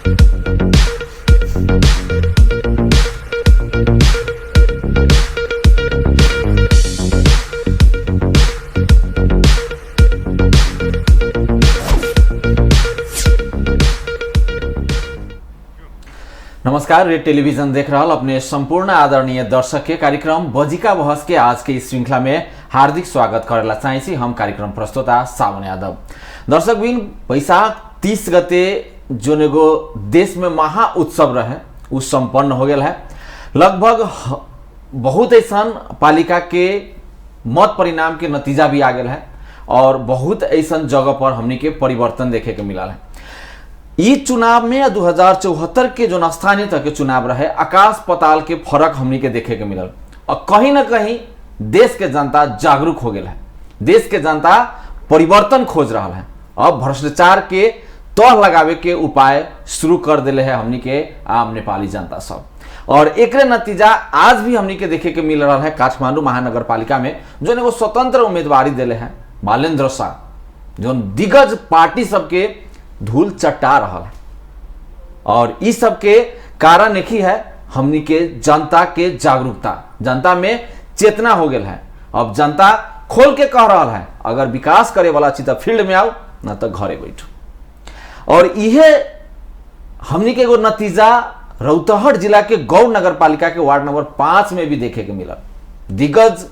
नमस्कार, red television देख रहा अपने संपूर्ण आदरणीय दर्शक के कार्यक्रम बजिका बहस के आज के इस श्रृंखला में हार्दिक स्वागत करेला चाहसी हम कार्यक्रम प्रस्तुता सावन यादव। दर्शक बिन वैशाख 30 गते जो एगो देश में महा उत्सव रहे उ संपन्न हो गया है। लगभग बहुत ऐसा पालिका के मत परिणाम के नतीजा भी आ गया है और बहुत ऐसा जगह पर हमनी के परिवर्तन देखे के मिला है। इस चुनाव में 2074 के जो स्थानीय तक के चुनाव रहे आकाश पताल के फर्क हमनी के देखे के मिलल और कहीं ना कहीं देश के जनता जागरूक हो गया है। देश के जनता परिवर्तन खोज रहा है। अब भ्रष्टाचार के तह लगावे के उपाय शुरू कर दिले है हमनी के आम नेपाली जनता सब और एक नतीजा आज भी हमनी के देखे के मिल रहा है। काठमांडू महानगर पालिका में जो एगो स्वतंत्र उम्मीदवारी दिले है बालेन्द्र शाह जो दिग्गज पार्टी सबके धूल चट्टा रहा है और इस सब के कारण एक ही है हमनी के जनता के जागरूकता, जनता में चेतना हो गया है। अब जनता खोल के कह रहा है अगर विकास करे वाला चीज फील्ड में आओ ना तो घरे बैठो। और यह हमनी के एगो नतीजा रौतहट जिला के गौ नगर पालिका के वार्ड नंबर 5 में भी देखे के मिला। दिग्गज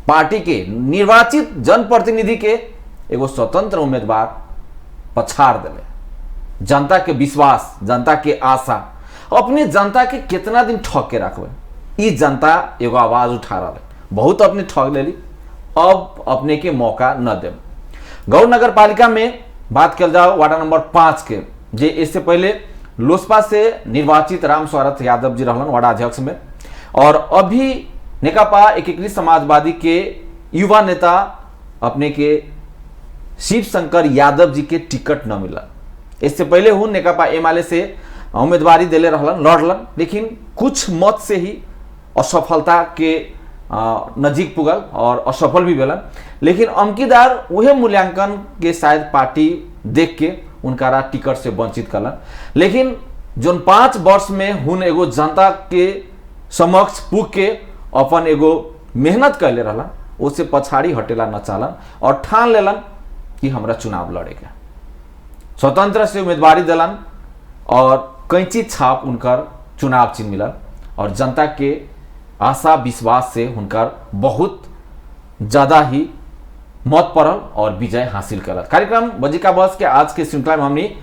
पार्टी के निर्वाचित जनप्रतिनिधि के एगो स्वतंत्र उम्मीदवार पछाड़ दिले। जनता के विश्वास, जनता के आशा, अपने जनता के कितना दिन ठग के रखबे, ई जनता एगो आवाज उठा रहा है। बहुत अपने ठग लेली, अब अपने के मौका न दे। गौ नगर पालिका में बात कर जाओ वार्ड नंबर 5 के जे इससे पहले लोसपा से निर्वाचित राम स्वरथ यादव जी रहलन वार्ड अध्यक्ष में और अभी नेकपा एकीकृत समाजवादी के युवा नेता अपने के शिव शंकर यादव जी के टिकट न मिला। इससे पहले हूँ नेकपा एमाले से उम्मीदवारी दिले रहलन, लड़लन, लेकिन कुछ मत से ही असफलता के नजीक पुगल और असफल भी भेलन। लेकिन अमकीदार वह मूल्यांकन के शायद पार्टी देख के उनका टिकट से वंचित करलन। लेकिन जो 5 वर्ष में हुन एगो जनता के समक्ष पुग के अपन एगो मेहनत कैले रहलन, उससे पछाड़ी हटेला न चालन और ठान लेलन कि हमरा चुनाव लड़ेगा। स्वतंत्र से उम्मीदवारी दिलन और कैंची छाप उनकर चुनाव चिन्ह मिलल और जनता के आशा विश्वास से उनकर बहुत ज्यादा ही मत पड़ल और विजय हासिल करल। कार्यक्रम बजिका बस के आज के श्रृंखला में हमने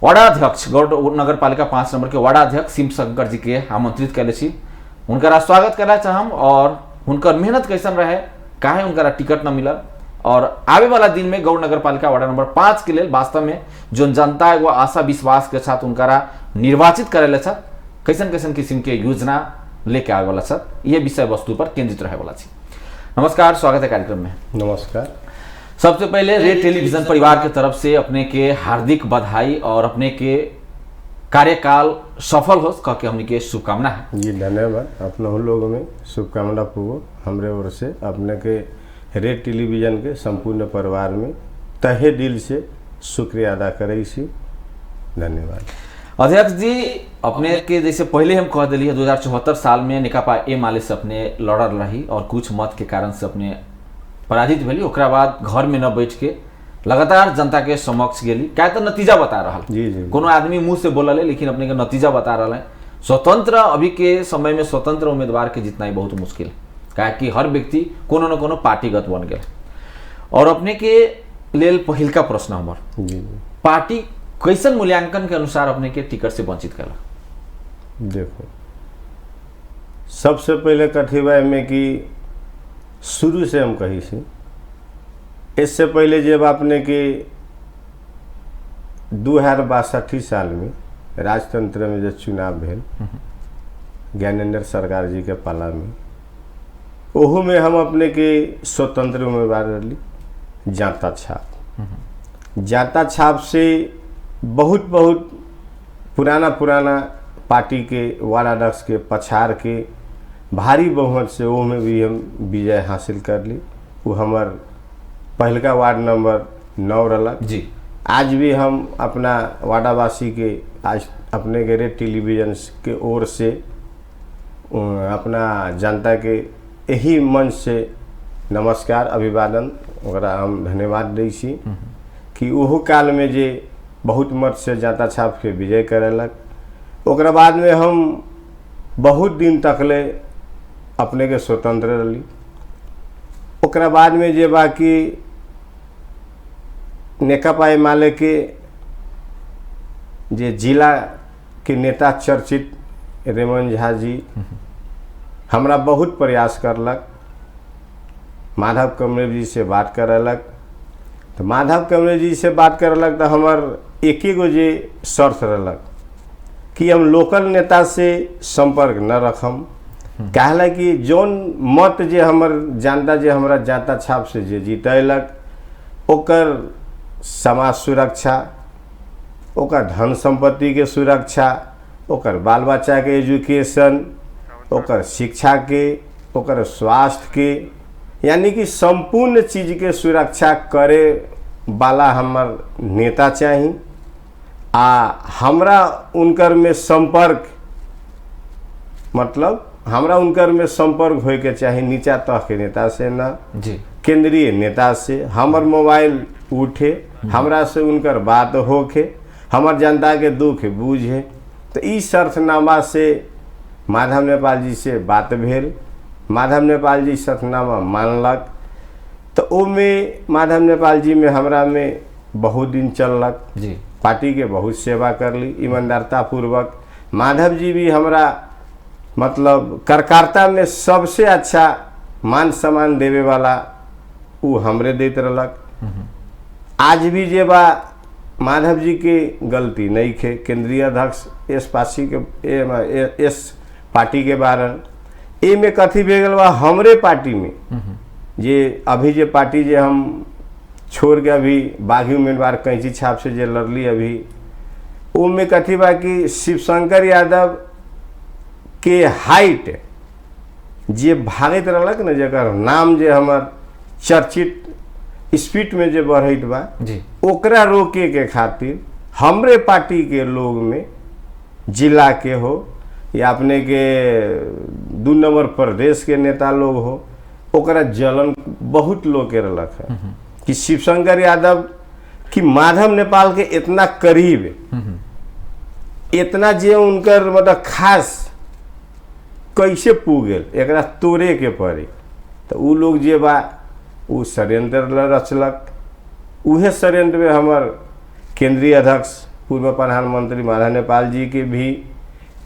वार्डाध्यक्ष गौड़ नगर पालिका 5 नंबर के वार्डाध्यक्ष शिव शंकर जी के आमंत्रित कैले छी। उनका स्वागत करना चाहम और उनकर मेहनत कैसन रहे, काहे उनका टिकट न मिलल और आवे वाला दिन में गौड़ नगर पालिका वार्ड नंबर 5 के लिए वास्तव में जो जनता एगो आशा विश्वास के साथ उनका निर्वाचित करेले छत कैसन कैसन किस्म के योजना लेके आवे वाला छत, ये विषय वस्तु पर केंद्रित रहे वाला छी। नमस्कार, स्वागत है कार्यक्रम में। नमस्कार। सबसे पहले रेड टेलीविजन परिवार के तरफ से अपने के हार्दिक बधाई और अपने के कार्यकाल सफल हो कह के हमने के शुभकामना है। जी धन्यवाद। अपने हम लोगों में शुभकामना पूर्वक हमरे ओर से अपने के रेड टेलीविजन के संपूर्ण परिवार में तहे दिल से शुक्रिया अदा करे छी। धन्यवाद। अध्यक्ष जी, अपने के जैसे पहले हम कह दिली 2074 साल में नेकपा एमाले से अपने लड़ल रही और कुछ मत के कारण से अपने पराजित भेली। ओकरा बाद घर में न बैठ के लगातार जनता के समक्ष गेली, क्या तो नतीजा बता रहा जी। कोनो आदमी मुंह से बोलले लेकिन अपने के नतीजा बता रहा है। स्वतंत्र अभी के समय में स्वतंत्र उम्मीदवार के जितना ही बहुत मुश्किल है, क्या कि हर व्यक्ति कोनो न कोनो पार्टीगत बन गया। और अपने के लेल पहिलका प्रश्न हमर जी, पार्टी कैसन मूल्यांकन के अनुसार अपने के टिकट से वंचित करा? देखो, सबसे पहले कथी बा में कि शुरू से हम कही सी, इससे पहले जब आपने के 2062 साल में राजतंत्र में जब चुनाव भेल ज्ञानेंद्र सरकार जी के पाला में, ओहू में हम अपने के स्वतंत्र उम्मीदवार रही जाता छाप। जाता छाप से बहुत पुराना पार्टी के वार्ड अध्यक्ष के पछाड़ के भारी बहुमत से वो में भी हम विजय हासिल कर ली। वो हमार पहलका वार्ड नंबर 9 रहा जी। आज भी हम अपना वार्डावासी के आज अपने के रेड टेलीविजन के ओर से अपना जनता के यही मंच से नमस्कार अभिवादन ओकरा हम धन्यवाद दै छी कि ओहो काल में जे बहुत मत से जनता छाप के विजय करेलक। ओकरा बाद में हम बहुत दिन तकले अपने के स्वतंत्र रही। ओकरा बाद में जे बाकी नेकपा एमाले के जे जिला के नेता चर्चित रेमन झा जी हमरा बहुत प्रयास करलक, माधव कमरे जी से बात करलक। तो माधव कमरे जी से बात करलक तो हमार एक गो जे शर्त रहलक कि हम लोकल नेता से संपर्क न रखम, कहला कि जौन मत जे हमर जनता जे हमरा जनता छाप से जे जीतैलक ओकर समाज सुरक्षा, ओकर धन संपत्ति के सुरक्षा, ओकर बाल बच्चा के एजुकेशन, ओकर शिक्षा के, ओकर स्वास्थ्य के, यानी कि संपूर्ण चीज के सुरक्षा करे वाला हमर नेता चाहिए। आ हमरा उनकर में संपर्क मतलब हमरा उनकर में संपर्क होए के चाहिए नीचा तह के नेता से ना जी, केंद्रीय नेता से। हमर मोबाइल उठे, हमरा से उनकर बात होके, हमर जनता के दुख बूझे। तो ई शर्तनामा से माधव नेपाल जी से बात भेल, माधव नेपाल जी शर्तनामा मानलक। तो ओमे माधव नेपाल जी में हमरा में बहुत दिन चललक जी, पार्टी के बहुत सेवा करली ईमानदारता पूर्वक। माधव जी भी हमरा मतलब कार्यकर्ता में सबसे अच्छा मान सम्मान देवे वाला वो हमरे देते रहलक। आज भी जे बा माधव जी के गलती नहीं खे, केंद्रीय अध्यक्ष एस पार्टी के बारन ए में कथी भेगल बा हमरे पार्टी में जे अभी जे पार्टी जे हम छोड़ के अभी बागी उम्मीदवार कैंची छाप से जे लड़ली अभी वो में कथी बा कि शिवशंकर यादव के हाइट जे भागत रहलक न, जकर नाम जे हमर चर्चित स्पीड में जे बढ़त बा जी, ओकरा रोके के खातिर हमरे पार्टी के लोग में जिला के हो या अपने के 2 नंबर प्रदेश के नेता लोग हो, ओकरा जलन बहुत लोग के रहलक है कि शिवशंकर यादव कि माधव नेपाल के इतना करीब, इतना जे उनकर मतलब खास कैसे पुगेल एकरा तोड़े के पड़े। तो उ लोग जे बा उ षड्यंत्र रचलक। उहे षड्यंत्र में हमर केंद्रीय अध्यक्ष पूर्व प्रधानमंत्री माधव नेपाल जी के भी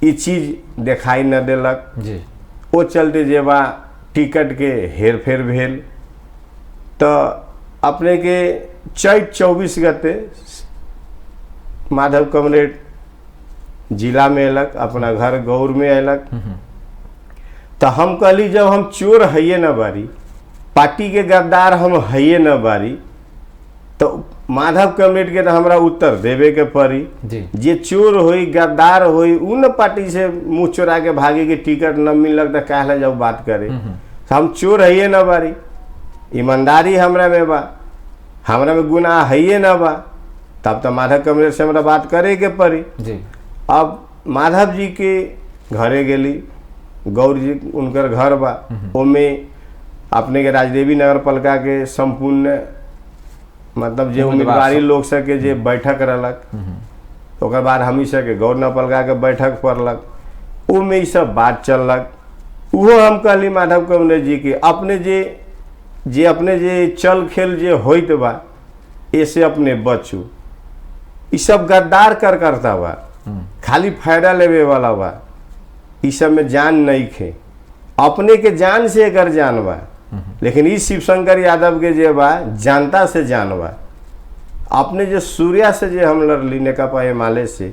ये चीज दिखाई न देलक जी, वो चलते जे बा टिकट के हेर फेर भेल। तो अपने के चैत 24 गते माधव कमरेड जिला में अयलक, अपना घर गौर में अयलक। तो हम कहली जब हम चोर हइये न बारी, पार्टी के गद्दार हम हइये न बारी, तो माधव कमरेड के तो हमरा उत्तर देवे के पड़ी। जी, जे चोर होई गद्दार होई उ न पार्टी से मुंह चोरा के भागे के टिकट न मिलक तो कहला जाओ बात करे। तो हम चोर हइये न बारी, ईमानदारी हमरा में बा, हमरा में गुनाह हइये न बा, तब तो माधव कमरेड से हमरा बात करे के पड़ी। जी, अब माधव जी के घरे गेली, गौर जी उनकर घर बा, ओमे अपने के राजदेवी नगर पालिका के संपूर्ण मतलब जे उम्मीदवारी लोग सके जे बैठक रहलक, ओकर बाद हमी सके गौर नगर पालिका के बैठक पड़लक, ओमे ई सब बात चललक। उहो हम कहली माधव कमरेड जी के अपने जे चल खेल जे होइत बा ऐसे अपने बचू। ई सब गद्दार करता बा, खाली फायदा लेवे वाला बा, ई सब में जान नहीं खे, अपने के जान से एकर जान बा। लेकिन ई शिवशंकर यादव के जे बा जनता से जान बा। अपने जो सूर्या से जे हम लड़ली नेकपा एमाले से,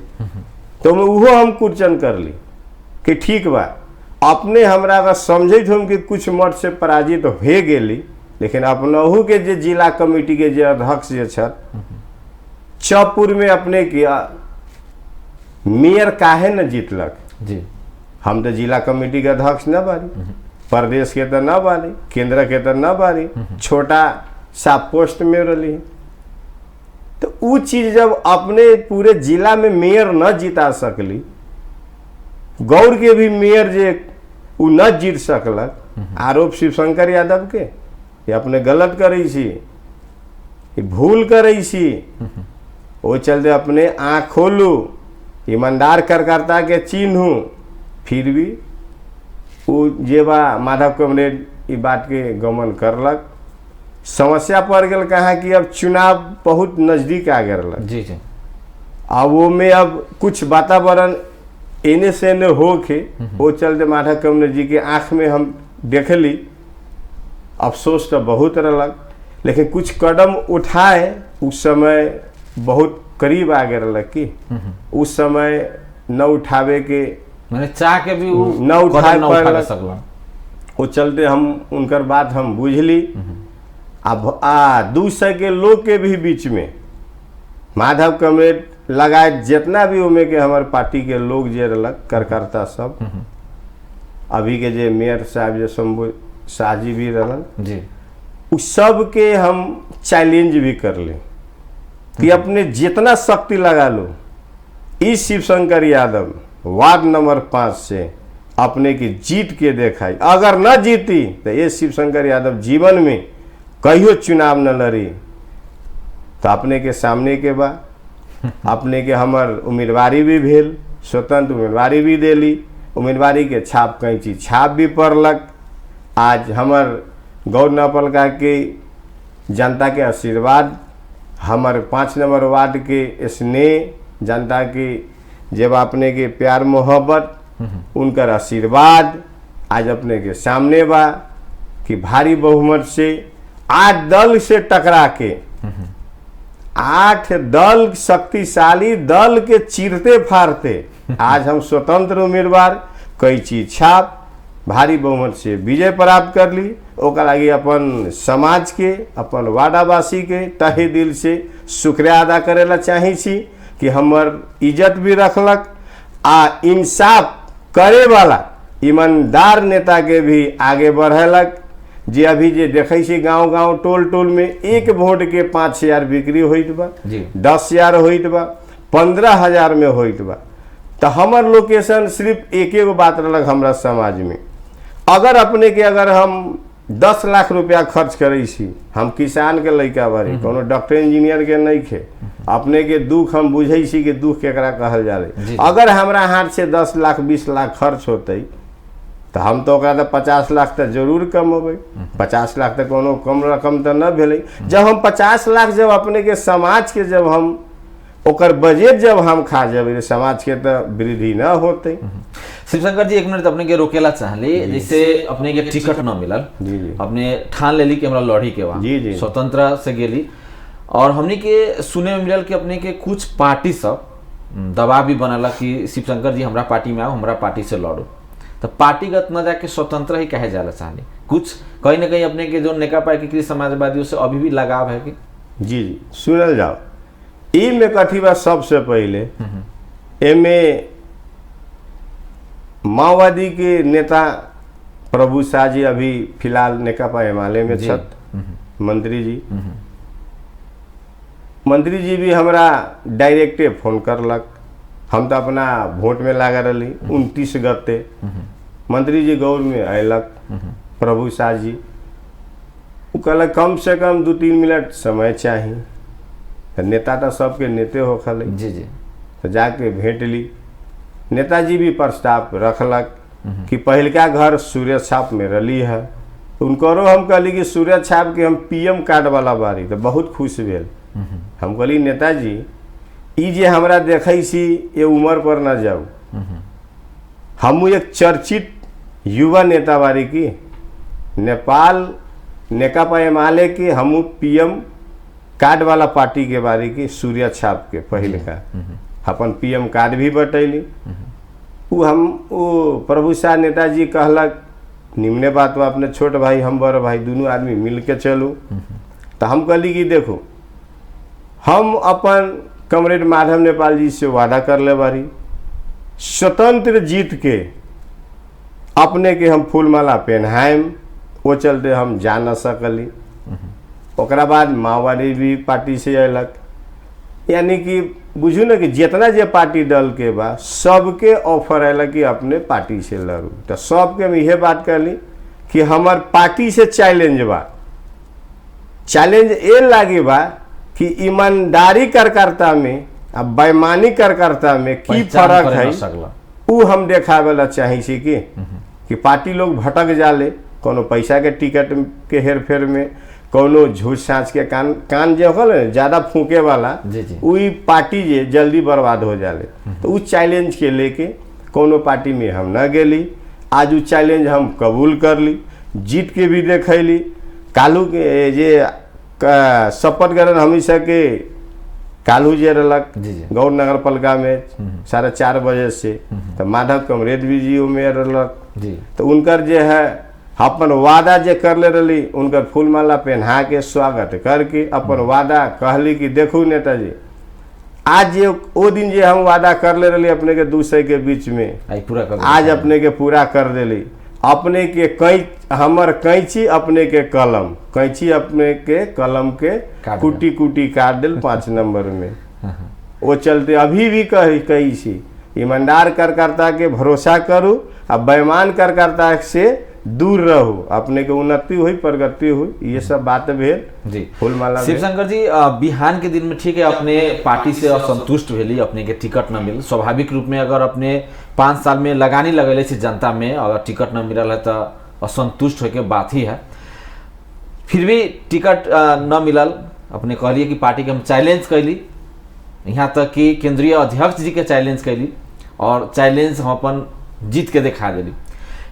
तो उहो हम कुर्चन कर ली कि ठीक बा, अपने हमरा अगर समझे हम कि कुछ मत से पराजित हो गेली, लेकिन अपनहू के जे जिला कमेटी के जे अध्यक्ष जे छत चौपुर में अपने के मेयर काहे न जीतलक जी, हम तो जिला कमेटी के अध्यक्ष न बारी, प्रदेश के तो न बारी, केंद्र के तो न बारी, छोटा सा पोस्ट में रही। तो वो चीज जब अपने पूरे जिला में मेयर न जिता सकली, गौर के भी मेयर जे उ न जीत सकलक, आरोप शिवशंकर यादव के ये अपने गलत करे छी, ये भूल करे छी, वो चलते अपने आँख खोलू, ईमानदार कार्यकर्ता के चिन्हू, फिर भी वो जे बा माधव कमरेड ई बात के गमन करलक। समस्या पड़ गल कहाँ कि अब चुनाव बहुत नजदीक आ गल, जी जी, अब वो में अब कुछ वातावरण एने से एने हो के, वो चलते माधव कमरेड जी के आँख में हम देखली, अफसोस तो बहुत रहलक, लेकिन कुछ कदम उठाए उस समय बहुत करीब आ गए रहलक कि उस समय न उठावे के, मैंने चाह के भी न उठा सकला। वो चलते हम उनकर बात हम बुझली। अब 200 के लोग के भी बीच में माधव कमरेड लगाए जितना भी उमे के हमारे पार्टी के लोग जे रहलक कार्यकर्ता सब, अभी के जे मेयर साहब जे शंभू शाह जी भी रहलन जी, उस सब के हम चैलेंज भी कर ले कि अपने जितना शक्ति लगा लो, इस शिवशंकर यादव वार्ड नंबर 5 से अपने की जीत के देखाई। अगर न जीती तो ये शिवशंकर यादव जीवन में कहियो चुनाव न लड़ी, तो अपने के सामने के बा अपने के हमर उम्मीदवारी भी भेल, स्वतंत्र उम्मीदवारी भी देली, उम्मीदवारी के छाप कई चीज छाप भी पड़लक। आज हमर गौर नपलका के जनता के आशीर्वाद, हमारे 5 नंबर वार्ड के स्नेह, जनता के जब अपने के प्यार मोहब्बत, उनकर आशीर्वाद आज अपने के सामने बा कि भारी बहुमत से 8 दल से टकरा के, 8 दल शक्तिशाली दल के चीरते फाड़ते आज हम स्वतंत्र उम्मीदवार कई चीज छाप भारी बहुमत से विजय प्राप्त कर ली। ओकर लागी अपन समाज के, अपन वाडावासी के तहे दिल से शुक्रिया अदा करेला चाही छी कि हमर इज्जत भी रखलक, आ इंसाफ करे वाला ईमानदार नेता के भी आगे बढ़ेलक। जे अभी जे देखे छी गांव गांव टोल टोल में एक वोट के 5,000 बिक्री होइत बा, 10,000 होइत बा, 15,000 में होइत बा। तो हमर लोकेशन सिर्फ एक बात रहलक हमरा समाज में, अगर अपने के अगर हम 10 लाख रुपया खर्च करे छी, हम किसान के लड़का बारी, कोनो डॉक्टर इंजीनियर के नहीं खे, अपने के दुख हम बुझे छी कि दुख केकरा कहल जाले। अगर हमरा हाथ से 10 लाख 20 लाख खर्च होते तो हम तो 50 लाख तो जरूर कमेबै। 50 लाख तो कोनो कम रकम तो न भेले। जब हम 50 लाख जब अपने के समाज के जब हम ओकर बजट जब हम खा जब समाज के तो वृद्धि न होते। शिवशंकर जी एक मिनट अपने के रोकेला चाहले, जैसे अपने के टिकट न मिलल, अपने ठान लेली कि हमरा लड़ी के वहाँ स्वतंत्र से गेली, और हमने के सुने में मिलल कि अपने के कुछ पार्टी सब दबाव भी बनला कि शिवशंकर जी हमरा पार्टी में आओ, हमरा पार्टी से लड़ो। तो पार्टीगत न जाके स्वतंत्र ही कहे जाला चाहले, कुछ कहीं ना कहीं अपने के जो नेकपा एकीकृत समाजवादियों से अभी भी लगाव है कि? जी सुनल जाओ, ई में कथी बा, सबसे पहले एमे माओवादी के नेता प्रभु शाह जी अभी फिलहाल नेकपा एमाले में छत, मंत्री जी भी हमरा डायरेक्टे फोन करलक। हम तो अपना वोट में लगा रही 29 गते, मंत्री जी गौर में अयलक प्रभु शाह जी, वो कहलक कम से कम 2-3 मिनट समय चाहिए। तो नेता तो सबके नेते हो खल जी जी, तो जाके भेंट ली। नेताजी भी प्रस्ताव रखलक कि पहलका घर सूर्य छाप में रली है, उनको हम कहली कि सूर्य छाप के हम PM कार्ड वाला बारी, तो बहुत खुश भेल। हम कहली नेताजी ई जे हमरा देखै छी ये उम्र पर न जाऊ, हम एक चर्चित युवा नेता बारी की नेपाल नेकपा एमाले के, हम PM कार्ड वाला पार्टी के बारी की सूर्य छाप के पहले का अपन PM कार्ड भी बतैली। वो प्रभु शाह नेताजी कहलक निम्ने बात बा, अपने छोट भाई हम बड़ भाई दोनों आदमी मिल के चलू। तो हम कहली कि देखो हम अपन कमरेड माधव नेपाल जी से वादा कर ले बारी, स्वतंत्र जीत के अपने के हम फूलमाला पहनाएम, वो चलते हम जा न सकली। ओकरा बाद माओवादी भी पार्टी से अयलक, यानी कि बुझू ना कि जितना जे पार्टी दल के बा सबके ऑफर आएला कि अपने पार्टी से लड़ू। तो सबके हम यह बात कहली कि हमार पार्टी से चैलेंज बा। चैलेंज ये लागे बा कि ईमानदारी कार्यकर्ता में आ बेईमानी कार्यकर्ता में की फर्क है उ हम देखावे ला चाही छी कि पार्टी लोग भटक जाले कोनो पैसा के टिकट के हेर फेर में, कोनो झूठ साँच के कान जो होल ज्यादा फूके वाला वही पार्टी जे जल्दी बर्बाद हो जाले। तो उ चैलेंज के लेके कोनो पार्टी में हम न गेली। आज उ चैलेंज हम कबूल कर ली, जीत के भी देखैली। कालू के जे शपथ ग्रहण हमेशा के कालू जे रलक गौर नगर पालिका में 4:30 बजे से, तो माधव कमरेद भी जी में रलक। तो उनकर जे है अपन वादा जे कर ले रही उनकर फूल माला पहना के स्वागत करके अपन वादा कहली कि देखू नेताजी आज जे ओ दिन जे हम वादा कर ले रही अपने के दूसरे के बीच में आज अपने के पूरा कर देली। अपने के हमर कैंची अपने के कलम, कैंची अपने के कलम के कुटी कुटी काट दिल 5 नंबर में। वो चलते अभी भी कही सी ईमानदार कार्यकर्ता के भरोसा करू आ बेईमान कार्यकर्ता से दूर रहो, अपने के उन्नति हुई प्रगति हुई। ये सब बात भेल जी। फूलमाला शिवशंकर जी बिहान के दिन में ठीक है अपने पार्टी से असंतुष्ट भेली, अपने के टिकट न मिल। स्वाभाविक रूप में अगर अपने 5 साल में लगानी लगेले से जनता में अगर टिकट न मिलल है तो असंतुष्ट होके बात ही है। फिर भी टिकट न मिलल, अपने कहलिए कि पार्टी के हम चैलेंज कैली, यहाँ तक कि केंद्रीय अध्यक्ष जी के चैलेंज कैली और चैलेंज हम अपन जीत के दिखा दिली।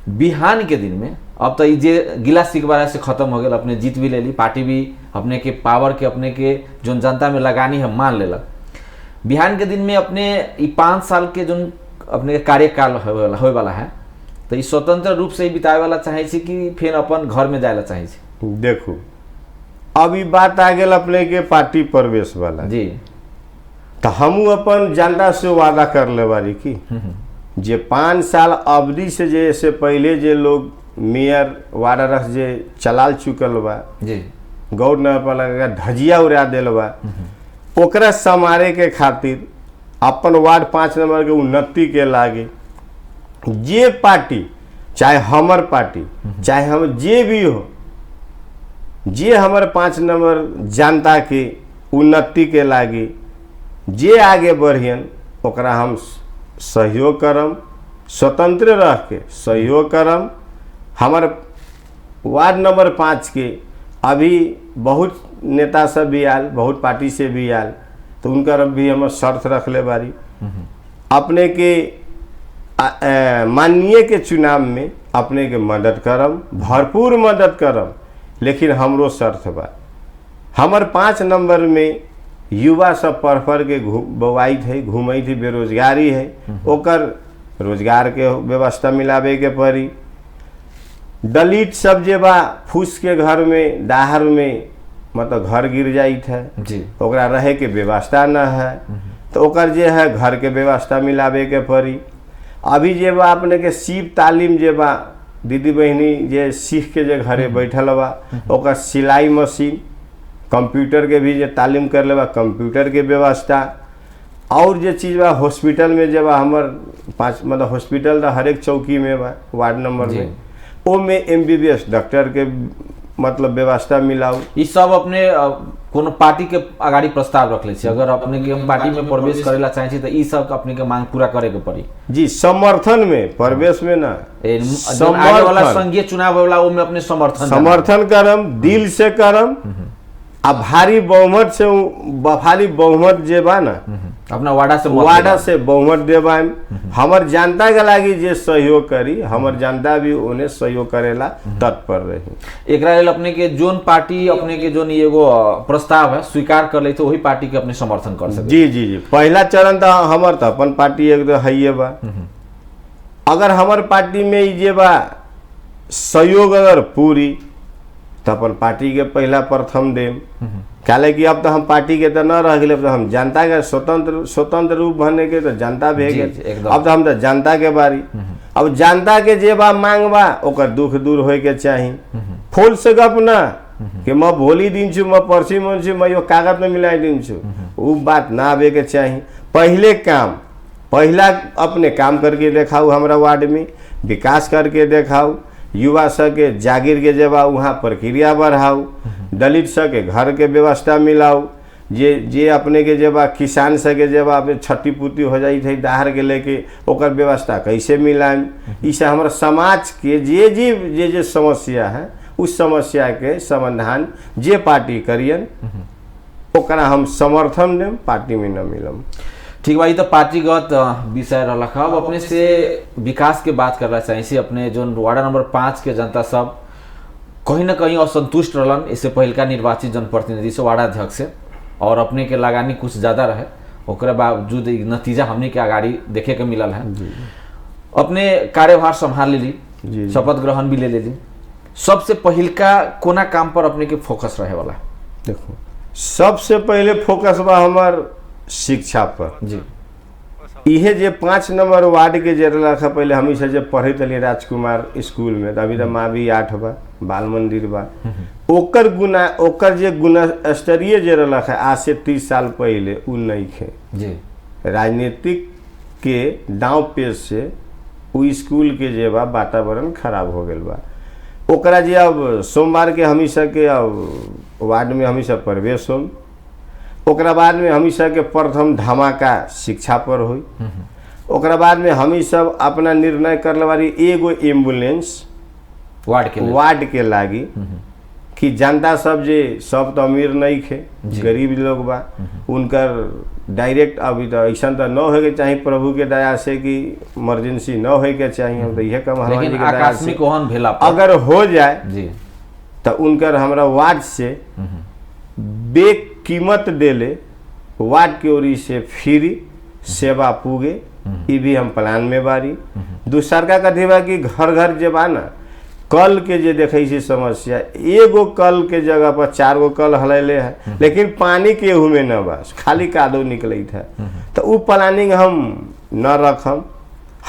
बिहान के दिन में अब तो ये गिला शिकवा से खत्म हो गया, अपने जीत भी ले ली, पार्टी भी अपने के पावर के अपने के जो जनता में लगानी है मान लेलक। बिहान के दिन में अपने 5 साल के जो अपने कार्यकाल होए वाला है तो स्वतंत्र रूप से बिताए वाला चाहे कि फिर अपन घर में जाए ला चाहे। देखो अब बात आ गया अपने के पार्टी प्रवेश वाला जी, तो हम अपन जनता से वादा कर ले बारी की जे 5 साल अवधि से जैसे पहले जे लोग मेयर वार्ड अध्यक्ष जे चलाल चुकल बा जी, गौर नगर पालिका धजिया उड़ा दिल बा, ओकरा समारे के खातिर अपन वार्ड 5 नंबर के उन्नति के लागे जे पार्टी चाहे हमर पार्टी चाहे हम जे भी हो, जे हमर 5 नंबर जनता के उन्नति के लागे जे आगे बढ़ियन ओकरा हम सहयोग करम, स्वतंत्र रह के सहयोग करम। हमारे वार्ड नंबर 5 के अभी बहुत नेता सब भी आयल, बहुत पार्टी से भी आयल, तो उनका भी हम शर्त रख ले बारी अपने के माननीय के चुनाव में अपने के मदद करम, भरपूर मदद करम। लेकिन हमरो शर्त बा हमार 5 नंबर में युवा सब पढ़ के बवाई थे, घूमई थी, बेरोजगारी है, ओकर रोजगार के व्यवस्था मिलावे के पड़ी। दलित सब जे बा फूस के घर में दाहर में मतलब घर गिर जाई था ओकरा रहे के व्यवस्था न है, तो ओकर जे है घर के व्यवस्था मिलावे के पड़ी। अभी जे बा अपने के सीप तालीम जे बा दीदी बहनी जे सीख के जे घरे बैठल बा ओकर सिलाई मशीन कंप्यूटर के भी जे तालीम कर ले बा कंप्यूटर के व्यवस्था। और जे चीज़ बा हॉस्पिटल में जब हमर 5 मतलब हॉस्पिटल तो हर एक चौकी में बा वार्ड नंबर में, ओ में MBBS डॉक्टर के मतलब व्यवस्था मिलाऊ। ये सब अपने कोनो पार्टी के आगाड़ी प्रस्ताव रख ले, अगर अपने के हम पार्टी में प्रवेश करेला चाहे तो ये सब अपने के मांग पूरा करे के पड़ी जी। समर्थन में प्रवेश में ना आगे वाला संघीय चुनाव वाला वो में अपने समर्थन करम, दिल से करम। आ भारी बहुमत से भारी बहुमत जे बा ना अपना वार्डा से बहुमत देवाएम। हमर जनता के लागी जे सहयोग करी हमर जनता भी उन्हें सहयोग करेला तत्पर रही। एकरा लेल अपने के जोन पार्टी अपने के जोन एगो प्रस्ताव है स्वीकार कर ले तो वही पार्टी के अपने समर्थन कर सके। जी जी जी, पहला चरण तो हमर तो अपन पार्टी एक तो है बा। अगर हमर पार्टी में जे बा सहयोग अगर पूरी तो अपन पार्टी के पहला प्रथम देम। क्या कि अब तो हम पार्टी के तो न रह गए, तो हम जनता के स्वतंत्र रूप भरने के तो जनता भेगे। अब तो हम तो जनता के बारी, अब जनता के जे बा मांग बा ओकर दुख दूर होए के चाही। फूल से गप ना कि मैं भोली दिन छु, मैं परसी मन छु, मैं यो कागज में मिलाई दिन छु। वो बात ना आवे के चाहिए। पहला अपने काम करके देखाऊ, हमरा वार्ड में विकास करके देखाऊ, युवा सबके जागीर के जब वहाँ प्रक्रिया बढ़ाऊ, दलित सबके घर के व्यवस्था मिलाऊ, जे अपने के जब किसान सबके जब छठी पूर्ति हो जाई थे दाहर के लेके ओकर व्यवस्था कैसे मिलाएम। इसे हमारा समाज के जे समस्या है उस समस्या के समाधान जे पार्टी करियन ओकरा हम समर्थन देम, पार्टी में न मिलम। ठीक भाई, तो पार्टीगत विषय रहा। अब अपने से विकास के बात करना चाहिए। अपने जो वार्ड नंबर 5 के जनता सब कहीं ना कहीं असंतुष्ट रहलन इससे पहलका निर्वाचित जनप्रतिनिधि से, वार्डाध्यक्ष से, और अपने के लगानी कुछ ज़्यादा रहे, ओकरे बावजूद नतीजा हमने के आगाड़ी देखे के मिलल है। अपने कार्यभार संभाल ली, शपथ ग्रहण भी ले ली, सबसे पहलका कोना काम पर अपने के फोकस रहे वाला? देखो, सबसे पहले फोकस बा हमार शिक्षा पर जी। इहे जे 5 नंबर वार्ड के जे रखा पहले हमी से जब पढ़े तली राजकुमार स्कूल में, अभी तो माँ भी 8 बा, बाल मंदिर बा, ओकर जे गुना स्तरीय जे रखा आज से 30 साल पहले उ नहीं खे जी। राजनीतिक के दांव पेश से उ स्कूल के जे बा वातावरण खराब हो गया बा। ओकरा जे अब सोमवार के हमी सब के अब वार्ड में हमी सब प्रवेश हो, ओकरा बाद में हमी सब के प्रथम धमाका शिक्षा पर हुई। ओकरा बाद में हमी सब अपना निर्णय कर वाली एगो एम्बुलेंस वार्ड के लागी कि जनता सब जे सब तो अमीर नहीं खे, गरीब लोग बा, उनकर डायरेक्ट अभी तो ऐसा तो न हो के चाहिए, प्रभु के दया से कि इमरजेंसी न हो के चाहिए, हम तो यह कम हमारे के दया से अगर हो जाए जी तो उनकर हमरा वार्ड से बेकीमत देले वार्ड की ओरी से फ्री सेवा पूगे, ये भी हम प्लान में बारी। दूसरा का देवा कि घर घर जे बा ना कल के जे देखे से समस्या, एगो कल के जगह पर 4 गो कल हलैले है, लेकिन पानी के एहू में न बा, खाली कादो निकलत है। तो उ प्लानिंग हम न रखम,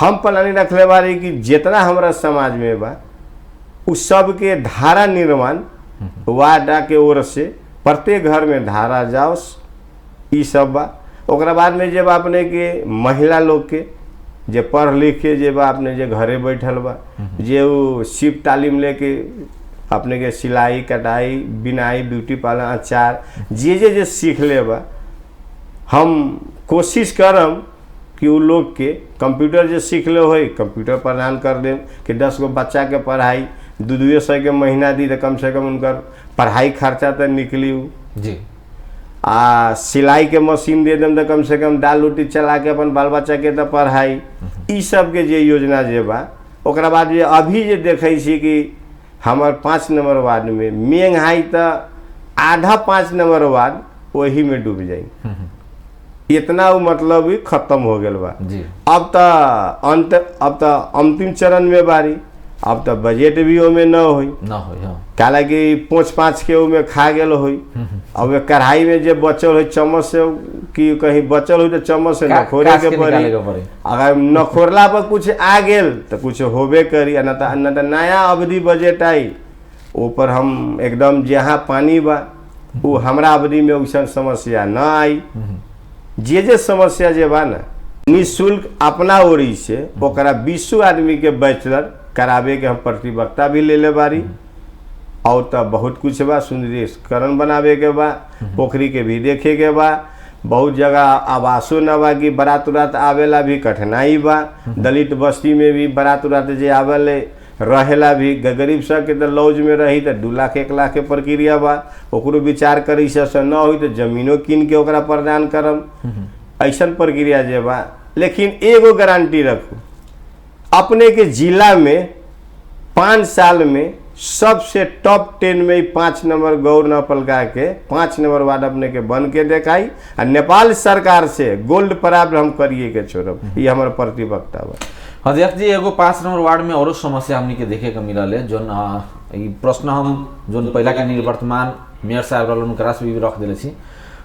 हम प्लानिंग रखले बारी कि जितना हमारा समाज में बा उस सब के धारा निर्माण वार्ड के ओर से प्रत्येक घर में धारा जाओ, ई सब बा। ओकरा बाद में जब अपने के महिला लोग के जे पढ़ लिख के जे बा अपने जे घरे बैठल बा, जे वो सिप तालीम लेके अपने के सिलाई कटाई बिनाई ब्यूटी पार्लर अचार जे सीख ले बा, हम कोशिश करम कि उ लोग के कंप्यूटर जे सीख ले हो कंप्यूटर प्रदान कर देम कि 10 गो बच्चा के पढ़ाई 200 के महीना दी तो कम से कम उनकर पढ़ाई खर्चा तो निकली जी। आ सिलाई के मशीन दे देम तो कम से कम दाल रोटी चला के अपन बाल बच्चा के तो पढ़ाई, ई सब के जे योजना जे बा। ओकरा बाद जे अभी जे देखे छी कि हमार 5 नंबर वार्ड में महंगाई तो आधा 5 नंबर वार्ड वही में डूब जाई, इतना वो मतलब ही खत्म हो गया बा जी। अब तो अंतिम चरण में बारी, अब तो बजट भी ओमे न होई काला कि 5 के ओमे खा गेल होई। अब कढ़ाई में जे बचल हो चम्मच से कि कहीं बचल हो तो चम्मच से नखोरे के पड़ी, अगर नखोरला पर कुछ आ गेल तो कुछ होबे करी, न तो नया अवधि बजट आई ऊपर हम एकदम जहाँ पानी बा वो हमरा अवधि में वैसा समस्या न आई। जे समस्या जे बा ना निःशुल्क अपना ओरी से ओकरा 20 आदमी के बैचलर करावे के हम प्रतिबद्धता भी ले बारी। और तो बहुत कुछ बा, सुंदरीकरण बनावे के बा, पोखरी के भी देखे के बा, बहुत जगह आवासों न बा कि बारात उरात आवेला भी कठिनाई बा, दलित बस्ती में भी बारात उरात जे आवेले रहेला भी गरीब सब के तो लॉज में रही तो 2 लाख 1 लाख के प्रक्रिया बा, ओकरो विचार करी से न हुई तो जमीनों कीन के ओकरा प्रदान करम, ऐसा प्रक्रिया जे बा। लेकिन एगो गारंटी रखू, अपने के जिला में 5 साल में सबसे टॉप 10 में 5 नंबर गौर न पलका के 5 नंबर वार्ड अपने के बन के देखाई और नेपाल सरकार से गोल्ड प्राप्त हम करिए के छोड़ब, ये हमारा प्रतिबद्धता बा। अध्यक्ष जी, एगो 5 नंबर वार्ड में और समस्या हमनी के देखे के मिलल है, जो प्रश्न हम जो पहला के निवर्तमान मेयर साहब रहल उनकरा से भी रख दिले छी।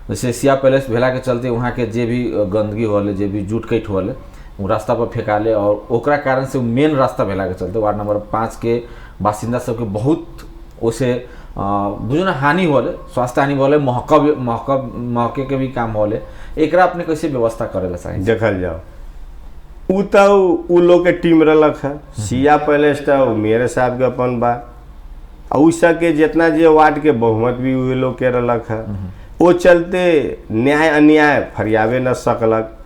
जैसे सिया पैलेस भेला के चलते वहाँ के जे भी गंदगी होले, जे भी जूट कैठ होले वो रास्ता पर फेंकाले, और ओकरा कारण से मेन रास्ता भेला के चलते वार्ड नंबर 5 के बासिंदा सबके बहुत उसे बुझो ना हानि होले, स्वास्थ्य हानि होले, महके के भी काम होले, एकरा अपने कैसे व्यवस्था करेला चाहिए? देखल जाओ उ तो उ लोग के टीम रलक है, सिया पैलेस तो मेरे साहब के अपन बा, उसा के जितना जे वार्ड के बहुमत भी उ लोग के रलक है, वो चलते न्याय अन्याय फरियावे न सकलक।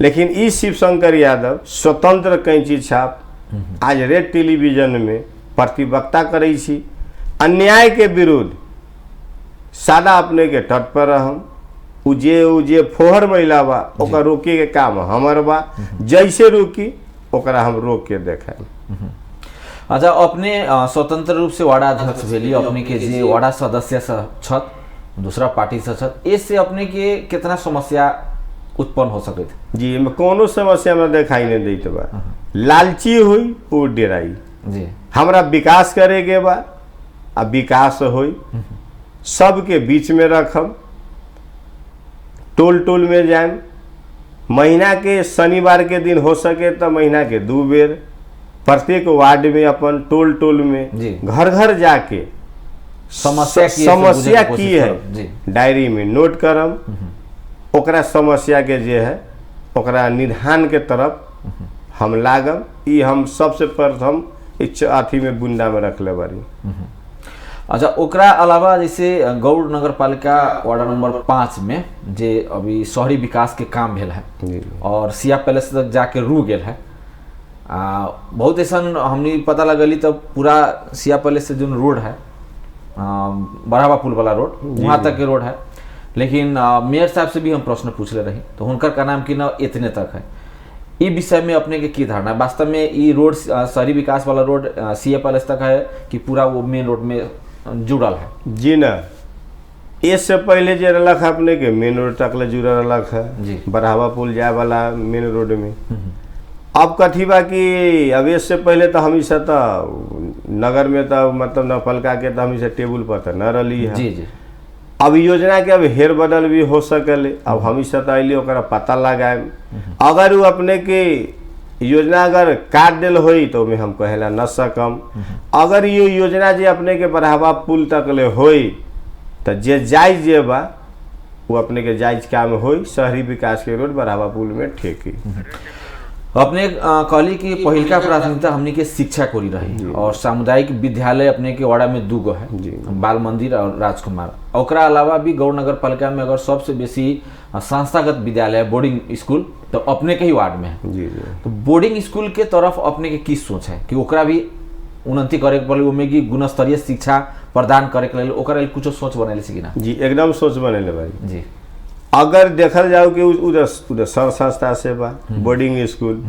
लेकिन ई शिवशंकर यादव स्वतंत्र कैंची छाप आज रेड टेलीविजन में प्रतिवक्ता करे छी, अन्याय के विरुद्ध सादा अपने के तट पर रहम, उजे फोहर महिला बा ओकर रोके के काम हमर बा, जैसे रोकी ओकरा हम रोक के देखाएं। अच्छा, अपने स्वतंत्र रूप से वार्ड अध्यक्ष भेली, अपने के जे वार्ड सदस्य छत दूसरा पार्टी से छत, इससे अपने के कितना समस्या उत्पन्न हो सके थे? जी कोनो समस्या में दिखाई नहीं देत बा, लालची हुई वो डेराई जी, हमरा विकास करे के बा, अब विकास होई सबके बीच में रखम, टोल टोल में जाए, महीना के शनिवार के दिन हो सके तो महीना के 2 बेर प्रत्येक वार्ड में अपन टोल टोल में घर घर जाके समस्या की है डायरी में नोट करम, ओकरा समस्या के जे है ओकरा निदान के तरफ हम लागम। ई हम सबसे प्रथम अथी में बुंदा में रख ले बारी। अच्छा, ओकरा अलावा जैसे गौड़ नगर पालिका वार्ड नंबर 5 में जे अभी शहरी विकास के काम भेल है और सिया पैलेस तक जाके रू गेल है, बहुत ऐसा हमने पता लगली तो पूरा सिया पैलेस से जो रोड है बढ़ावा पुल वाला रोड वहाँ तक के रोड है, लेकिन मेयर साहब से भी हम प्रश्न पूछले रही तो उनकर का नाम कि न इतने तक है। ई विषय में अपने के की धारणा, वास्तव में ई रोड शहरी विकास वाला रोड सिया पैलेस तक है कि पूरा वो मेन रोड में जुड़ल है? जी ना, इससे पहले जे रलक अपने के मेन रोड तक ले जुड़ल रलक है, बढ़ावा पुल जाए वाला मेन रोड में। अब कथी बा कि अब इससे पहले तो हमेशा तो नगर में तो मतलब नपलका के तो हमेशा टेबुल पर तो न रही है। जी जी, अब योजना के अब हेर बदल भी हो सकले, अब हमेशा तो अली ओकरा पता लगाए, अगर वो अपने के योजना अगर काट दिल होई तो में हम कहेला न सकम, अगर ये योजना जे अपने के बढ़ावा पुल तक ले होई तो जे जायज जे बा वो अपने के जायज काम होई, शहरी विकास के रोड बढ़ावा पुल में ठेकी। अपने कहली कि पहिलका प्राथमिकता हमनी के शिक्षा को रही और सामुदायिक विद्यालय अपने के वाड़ा में 2 गो है, बाल मंदिर और राजकुमार। ओकरा अलावा भी गौड़ नगर पालिका में अगर सबसे बेसी संस्थागत विद्यालय बोर्डिंग स्कूल तो अपने के ही वार्ड में है। जी तो बोर्डिंग स्कूल के तरफ अपने के की सोच है कि ओकरा भी उन्नति करे के पड़े, उनमें की गुणस्तरीय शिक्षा प्रदान करे के लिए ओकरा कुछ सोच बनैले छी कि ना? जी एकदम सोच बनैले भाई जी। अगर देखल जाओ कि उधर सर संस्था से बा बोर्डिंग स्कूल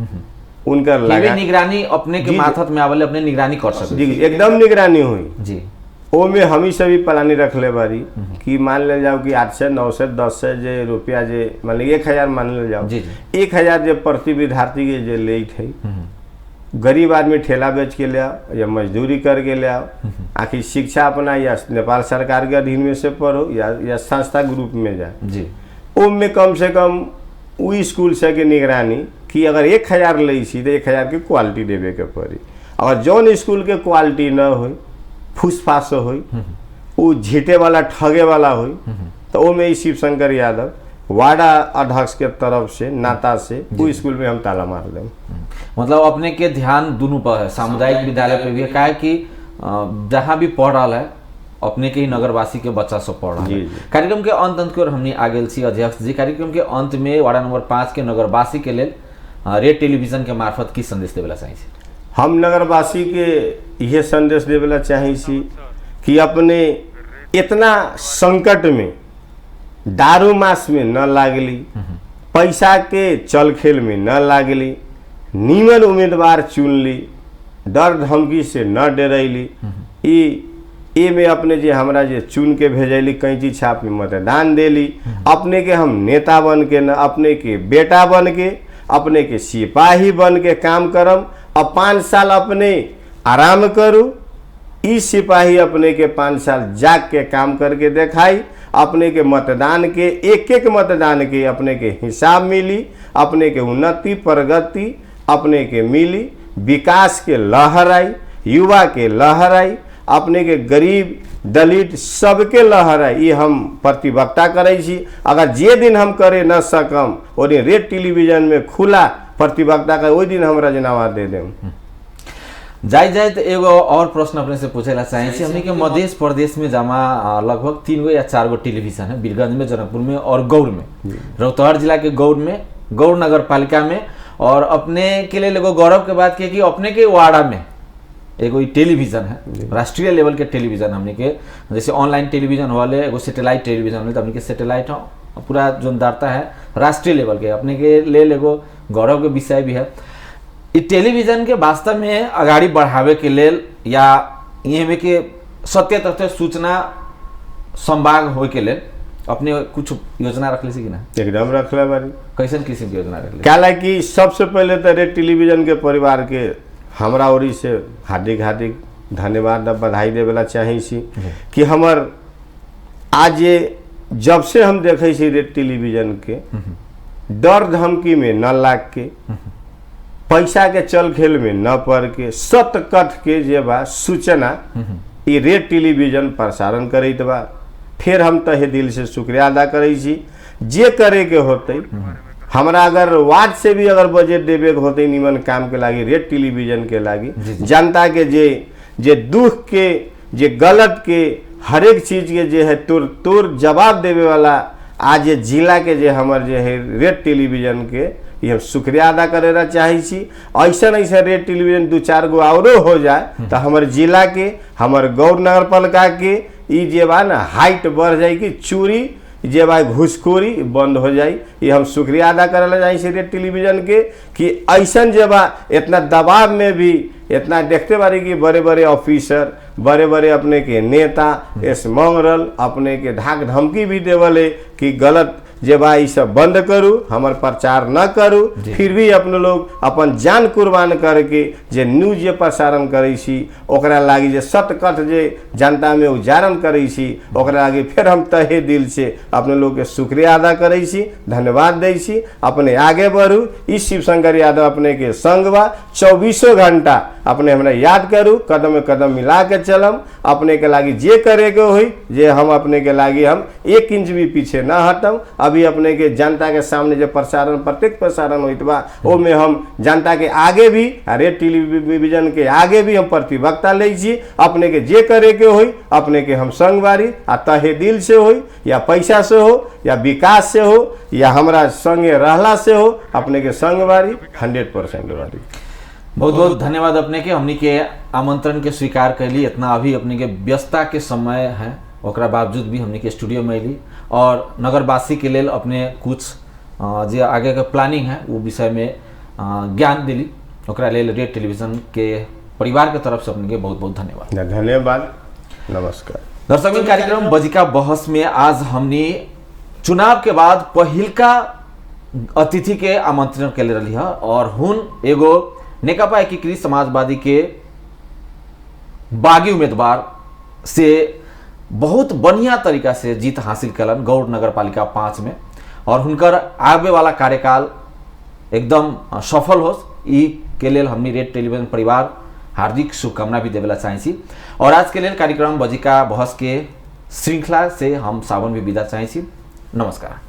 उनकर लगा निगरानी अपने के माथत में आवले, अपने निगरानी कर सकते जी, एकदम निगरानी हुई जी। ओ में हम ही सभी प्लानी रख ले बारी कि मान ले जाओ कि 8 से 9 से 10 से जे रुपया जे मान ली 1000 मान ले जाओ, 1000 जे प्रति विद्यार्थी के जे ले थे, गरीब आदमी ठेला बेच के ले आओ या मजदूरी करके ले आओ, आखिर शिक्षा अपना या नेपाल सरकार के अधीन में से पढ़ो या संस्था ग्रुप में जाए जी। ओ में कम से कम उ स्कूल से के निगरानी कि अगर 1000 ले सी तो 1000 की क्वालिटी देवे के पड़ी, अगर जौन स्कूल के क्वालिटी न हो फूसफास हो वो झीटे वाला ठगे वाला हो तो वो में शिवशंकर यादव वार्ड अध्यक्ष के तरफ से नाता से वो स्कूल में हम ताला मार दें। मतलब अपने के ध्यान दोनों पर है, सामुदायिक विद्यालय पे भी है, क्या है कि जहाँ भी पढ़ रहा है अपने के ही नगरवासी के बच्चा सब पढ़ रहा है। कार्यक्रम के अंत की ओर हमने आगे छी अध्यक्ष जी, कार्यक्रम के अंत में वार्ड नंबर 5 के नगरवासी के लिए रेड टेलीविजन के मार्फत की संदेश देवेला चाहिए? हम नगरवासी के यह संदेश देवेला चाहिए कि अपने इतना संकट में दारू मास में न लागली, पैसा के चल खेल में न लागली, नीमन उम्मीदवार चुन ली, डर धमकी से न डरैली, ये में अपने जे हमरा जे चुन के भेजैली कैंची छाप में मतदान देली, अपने के हम नेता बन के न अपने के बेटा बन के अपने के सिपाही बन के काम करम, अब 5 साल अपने आराम करूँ, इस सिपाही अपने के 5 साल जाग के काम करके दिखाई, अपने के मतदान के एक मतदान के अपने के हिसाब मिली, अपने के उन्नति प्रगति अपने के मिली, विकास के लहर आई, युवा के लहर आई, अपने के गरीब दलित सबके लहर है, ये हम प्रतिबद्धता करे छी। अगर जे दिन हम करे न सकम ओ दिन रेड टेलीविजन में खुला प्रतिबद्धता का ओहि दिन हम राजीनामा दे देम। जाए तो एगो और प्रश्न अपने से पूछेला चाहे छी। हमनी के मध्य प्रदेश में जमा लगभग 3 गो या 4 गो टेलीविजन है, बीरगंज में, जनकपुर में और गौर में, रौतहट जिला के गौर में, गौर नगर पालिका में, और अपने के लिए एगो गौरव के बात कि अपने के वाड़ा में एगो टेलीविजन है, राष्ट्रीय लेवल के टेलीविजन। हमने के जैसे ऑनलाइन टेलीविजन वाले एगो सैटेलाइट टेलीविजन वाले, तो हमने के सैटेलाइट पूरा जो दाता है राष्ट्रीय लेवल के, अपने के लिए एगो गौरव के विषय भी है। इ टेलीविजन के वास्तव में अगाड़ी बढ़ावे के लेल या ये में के सत्य तथ्य सूचना संभाग होए के लेल अपने कुछ योजना रखले से कि ना? एकदम रखले बारी। कैसन किस्म की योजना रखले? क्या कि सबसे पहले तो रेड टेलीविजन के परिवार के हमरा ओरी से हार्दिक हार्दिक धन्यवाद बधाई देवेला चाहे छी कि हमर आज जब से हम देखे छी रेड टेलीविजन के डर धमकी में न लाग के, पैसा के चल खेल में न पड़ के, सत कथ के जे बा सूचना ये रेड टेलीविजन प्रसारण करैत बा। फिर हम तहे दिल से शुक्रिया अदा करे छी। जे करे के होते हमरा अगर वार्ड से भी अगर बजट देवे के होते निमन काम के लागी, रेड टेलीविजन के लागी, जनता के जे दुख के, जे गलत के, हर एक चीज के जे है तोर जवाब देवे वाला आज जिला के जे हमर जे है रेड टेलीविजन के, ये हम शुक्रिया अदा करेला चाहे छी। ऐसा रेड टेलीविजन 2-4 गो औरो हो जाए तो हमर जिला के, हमर गौर नगर पालिका के ई जे बा ना हाइट बढ़ जाए कि चोरी जे बा घुसखोरी बंद हो जाए। ये हम शुक्रिया अदा करेला चाहे छी रेड टेलीविजन के कि ऐसा जे बा इतना दबाव में भी इतना देखते बारी कि बड़े बड़े ऑफिसर, बड़े बड़े अपने के नेता एस मंगरल अपने के धाक धमकी भी देवले कि गलत जे बा ई सब बंद करू, हमार प्रचार न करू, फिर भी अपने लोग अपन जान कुर्बान करके जे न्यूज जे प्रसारण करे छी ओकरा लागी जे सतकथ जे जनता में उजारण करे छी ओकरा लागी फिर हम तहे दिल से अपने लोग के शुक्रिया अदा करे छी, धन्यवाद दे छी। अपने आगे बढ़ू, इस शिवशंकर यादव अपने के संग बा, 24 घंटा अपने हमरा याद करू, कदम में कदम मिला के चलम। अपने के लागी जे करे के होई जे हम अपने के लागी हम 1 इंच भी पीछे न हटम। अभी अपने के जनता के सामने जो प्रसारण प्रत्येक प्रसारण होइत बा ओ में हम जनता के आगे भी, रेड टेलीविजन के आगे भी हम प्रतिबद्धता ले छी। अपने के जे करे के होई अपने के हम संग बारी, आ तहे दिल से होई या पैसा से हो या विकास से हो या हमरा संगे रहला से हो, अपने के संग बारी 100% बारी। बहुत बहुत धन्यवाद अपने के, हमनी के आमंत्रण के स्वीकार कैली। इतना अभी अपने के व्यस्तता के समय है ओकरा बावजूद भी हमनी के स्टूडियो में अली और नगरवासी के लेल अपने कुछ जे आगे के प्लानिंग है वो विषय में ज्ञान दिली, ओकरा लेल रेड टेलीविजन के परिवार के तरफ से अपने के बहुत बहुत धन्यवाद। धन्यवाद, नमस्कार। दर्शक, कार्यक्रम बजिका बहस में आज हमने चुनाव के बाद पहिलका अतिथि के आमंत्रण के ले रही है और हुन एगो नेकपा एकीकृत समाजवादी के बागी उम्मीदवार से बहुत बढ़िया तरीका से जीत हासिल कलन गौर नगर पालिका 5 में, और हुनकर आगे वाला कार्यकाल एकदम सफल हो ई के लेल हमनी रेड टेलीविजन परिवार हार्दिक शुभकामना भी देवेला चाहे छी। और आज के लेल कार्यक्रम बजिका बहस के श्रृंखला से हम सावन भी विदा चाहे छी। नमस्कार।